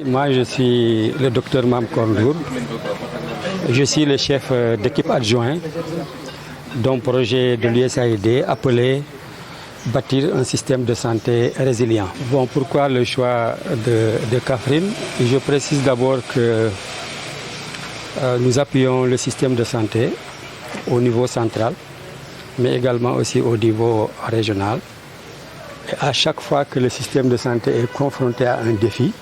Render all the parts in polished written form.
Moi, je suis le docteur Mam Kondour. Je suis le chef d'équipe adjoint d'un projet de l'USAID appelé Bâtir un système de santé résilient. Bon, pourquoi le choix de Kaffrine? Je précise d'abord que nous appuyons le système de santé au niveau central, mais également aussi au niveau régional. Et à chaque fois que le système de santé est confronté à un défi,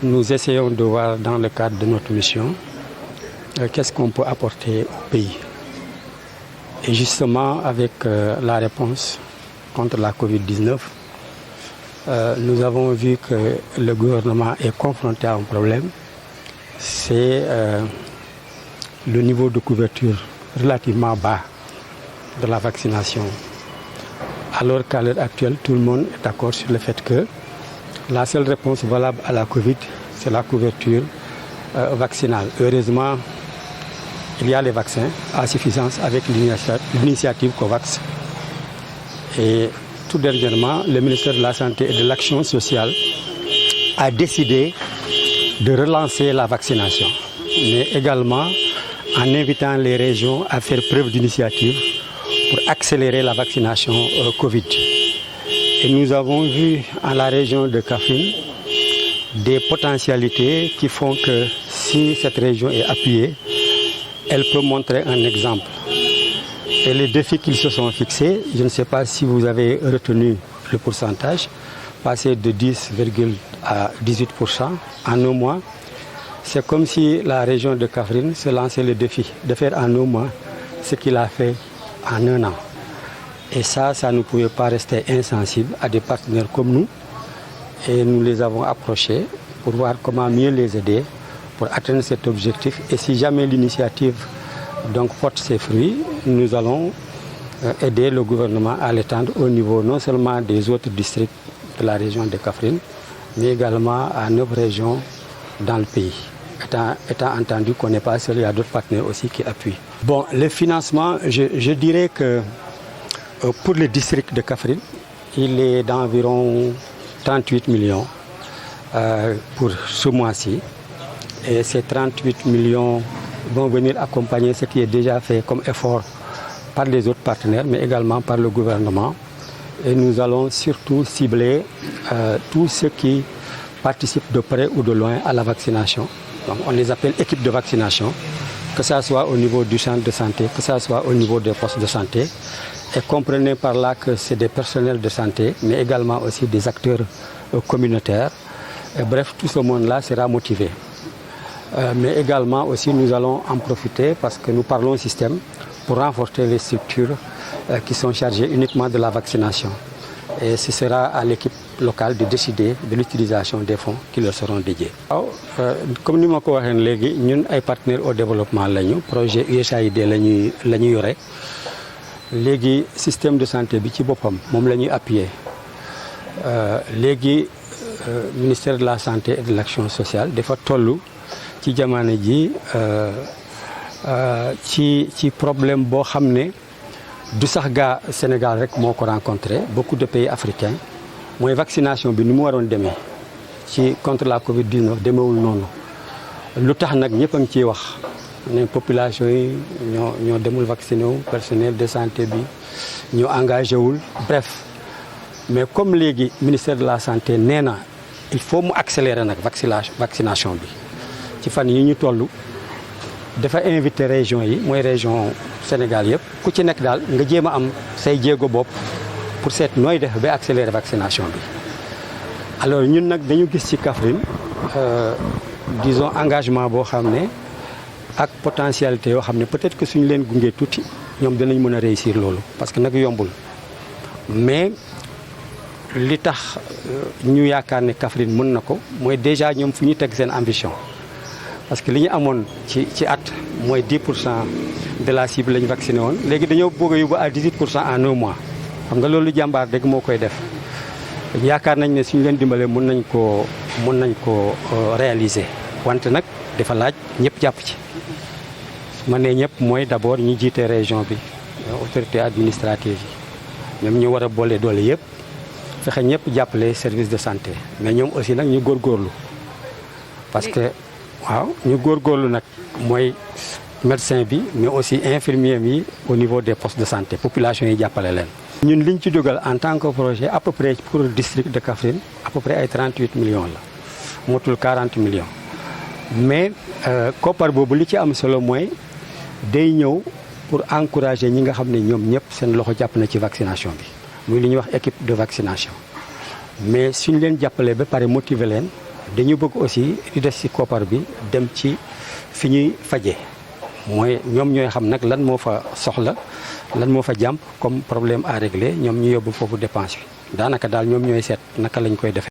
nous essayons de voir dans le cadre de notre mission qu'est-ce qu'on peut apporter au pays. Et justement, avec la réponse contre la Covid-19, nous avons vu que le gouvernement est confronté à un problème. C'est le niveau de couverture relativement bas de la vaccination. Alors qu'à l'heure actuelle, tout le monde est d'accord sur le fait que la seule réponse valable à la Covid, c'est la couverture vaccinale. Heureusement, il y a les vaccins à suffisance avec l'initiative COVAX. Et tout dernièrement, le ministère de la Santé et de l'Action sociale a décidé de relancer la vaccination, mais également en invitant les régions à faire preuve d'initiative pour accélérer la vaccination Covid. Et nous avons vu à la région de Kaffrine des potentialités qui font que si cette région est appuyée, elle peut montrer un exemple. Et les défis qu'ils se sont fixés, je ne sais pas si vous avez retenu le pourcentage, passer de 10, à 18% en un mois. C'est comme si la région de Kaffrine se lançait le défi de faire en un mois ce qu'il a fait en un an. Et ça ne pouvait pas rester insensible à des partenaires comme nous. Et nous les avons approchés pour voir comment mieux les aider pour atteindre cet objectif. Et si jamais l'initiative porte ses fruits, nous allons aider le gouvernement à l'étendre au niveau non seulement des autres districts de la région de Kaffrine, mais également à 9 régions dans le pays. Étant entendu qu'on n'est pas seul, il y a d'autres partenaires aussi qui appuient. Bon, le financement, je dirais que pour le district de Kaffrine, il est d'environ 38 millions pour ce mois-ci. Et ces 38 millions vont venir accompagner ce qui est déjà fait comme effort par les autres partenaires, mais également par le gouvernement. Et nous allons surtout cibler tous ceux qui participent de près ou de loin à la vaccination. Donc, on les appelle équipes de vaccination, que ce soit au niveau du centre de santé, que ce soit au niveau des postes de santé. Et comprenez par là que c'est des personnels de santé, mais également aussi des acteurs communautaires. Et bref, tout ce monde-là sera motivé. Mais également aussi, nous allons en profiter parce que nous parlons système pour renforcer les structures qui sont chargées uniquement de la vaccination. Et ce sera à l'équipe locale de décider de l'utilisation des fonds qui leur seront dédiés. Comme nous l'avons dit, nous sommes partenaires au développement. Le projet USAID est le léegi système de santé bi ci boppam moom la ñuy appuyer léegi ministère de la santé et de l'action sociale dafa toll ci jamono ji ci problème boo xam ne du sax gaa Sénégal rek moo ko rencontré beaucoup de pays africains mooy vaccination bi ni mu waroon demee ci contre la Covid-19 demeewul noonu lu tax nag ñëpp a ngi ciy wax ne population yi ñoo demul vacciné wu personnel de santé bi ñoo engagé wul bref mais comme léegi ministère de la santé nee na il faut mu accélérer nag vaccination bi ci fan yi ñu toll dafa invité région yi mooy région Sénégal yëpp ku ci nekk daal nga jéem a am say jéego bopp pour seet nooy def ba accélérer vaccination bi. alors ñun nag dañu gis ci Kaffrine disons engagement boo xam ne ak potentialité yoo xam ne peut-être que suñu leen gungee tuuti ñoom dinañ mën a réussir loolu parce que nag yombul mais li tax ñu yaakaar ne Kaffrine mën na ko mooy déjà ñoom fu ñu teg seen ambition parce que li ñu amoon ci at mooy 10% de la cible la ñu vacciné woon léegi dañoo bëgg a yóbbu à 18% en un mois xam nga loolu jàmbaar dëgg moo koy def yaakaar nañ ne suñu leen dimbalee mën nañ ko réaliser wante nag dafa laaj ñëpp jàpp ci. ma ne ñëpp mooy d'abord ñi jiite région bi autorité administrative yi ñoom ñu war a boole doole yëpp fexe ñëpp jàppale service de santé mais ñoom aussi nag ñu góorgóorlu parce que waaw ñu góorgóorlu nag mooy médecin bi mais aussi infirmier bi au niveau des postes de santé population yi jàppale leen. ñun liñ ci dugal en tant que projet à peu près pour le district de Kaffrine à peu près ay 38 millions la motul 40 millions mais koppar boobu li ci am solo mooy day ñëw pour encourager ñi nga xam ne ñoom ñëpp seen loxo jàpp na ci vaccination bi muy li ñuy wax équipe de vaccination mais suñ leen jàppalee ba pare motiver leen dañu bëgg aussi di des ci koppar bi dem ci fi ñuy fajee mooy ñoom ñooy xam nag lan moo fa soxla lan moo fa jàmp comme problème à régler ñoom ñu yóbbu foofu dépense bi daanaka daal ñoom ñooy seet naka lañ koy defee.